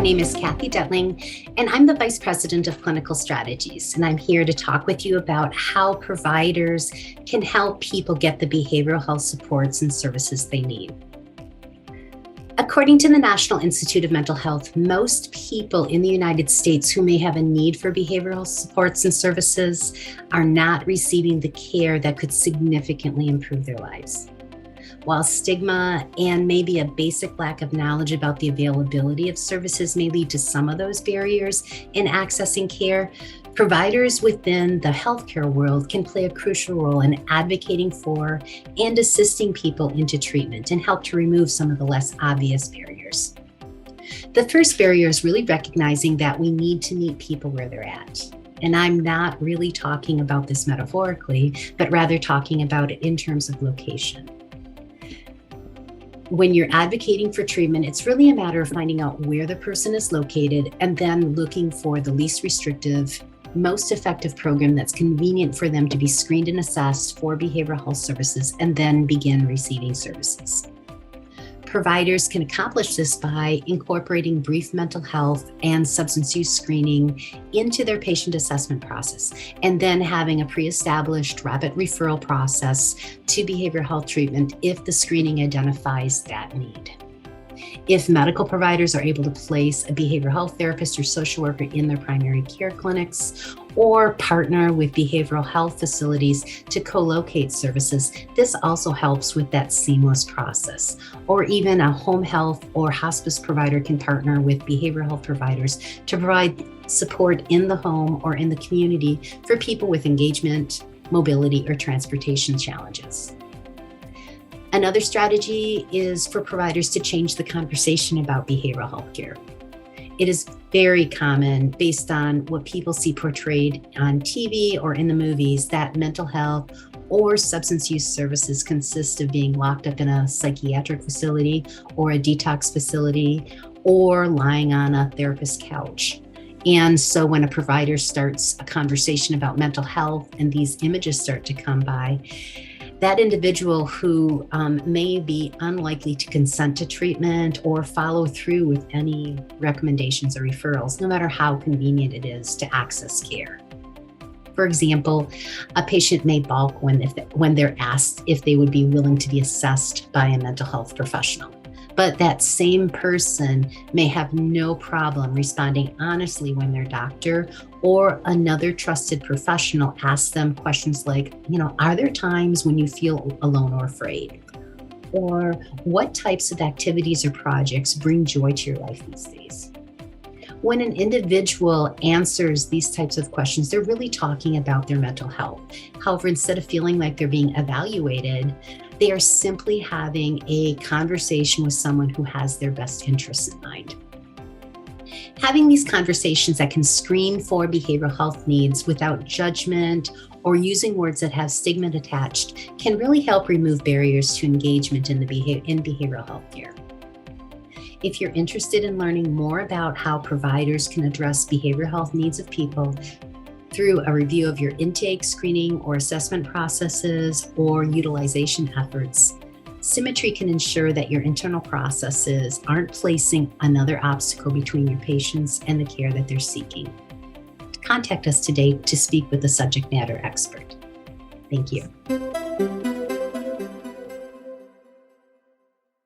name is Kathy Dettling, and I'm the Vice President of Clinical Strategies, and I'm here to talk with you about how providers can help people get the behavioral health supports and services they need. According to the National Institute of Mental Health, most people in the United States who may have a need for behavioral supports and services are not receiving the care that could significantly improve their lives. While stigma and maybe a basic lack of knowledge about the availability of services may lead to some of those barriers in accessing care, providers within the healthcare world can play a crucial role in advocating for and assisting people into treatment and help to remove some of the less obvious barriers. The first barrier is really recognizing that we need to meet people where they're at. And I'm not really talking about this metaphorically, but rather talking about it in terms of location. When you're advocating for treatment, it's really a matter of finding out where the person is located and then looking for the least restrictive, most effective program that's convenient for them to be screened and assessed for behavioral health services and then begin receiving services. Providers can accomplish this by incorporating brief mental health and substance use screening into their patient assessment process, and then having a pre-established rapid referral process to behavioral health treatment if the screening identifies that need. If medical providers are able to place a behavioral health therapist or social worker in their primary care clinics or partner with behavioral health facilities to co-locate services, this also helps with that seamless process. Or even a home health or hospice provider can partner with behavioral health providers to provide support in the home or in the community for people with engagement, mobility, or transportation challenges. Another strategy is for providers to change the conversation about behavioral health care. It is very common, based on what people see portrayed on TV or in the movies, that mental health or substance use services consist of being locked up in a psychiatric facility or a detox facility or lying on a therapist's couch. And so when a provider starts a conversation about mental health and these images start to come by, that individual who may be unlikely to consent to treatment or follow through with any recommendations or referrals, no matter how convenient it is to access care. For example, a patient may balk when they're asked if they would be willing to be assessed by a mental health professional. But that same person may have no problem responding honestly when their doctor or another trusted professional asks them questions like, are there times when you feel alone or afraid? Or what types of activities or projects bring joy to your life these days? When an individual answers these types of questions, they're really talking about their mental health. However, instead of feeling like they're being evaluated, they are simply having a conversation with someone who has their best interests in mind. Having these conversations that can screen for behavioral health needs without judgment or using words that have stigma attached can really help remove barriers to engagement in behavioral health care. If you're interested in learning more about how providers can address behavioral health needs of people through a review of your intake, screening, or assessment processes or utilization efforts, SimiTree can ensure that your internal processes aren't placing another obstacle between your patients and the care that they're seeking. Contact us today to speak with a subject matter expert. Thank you.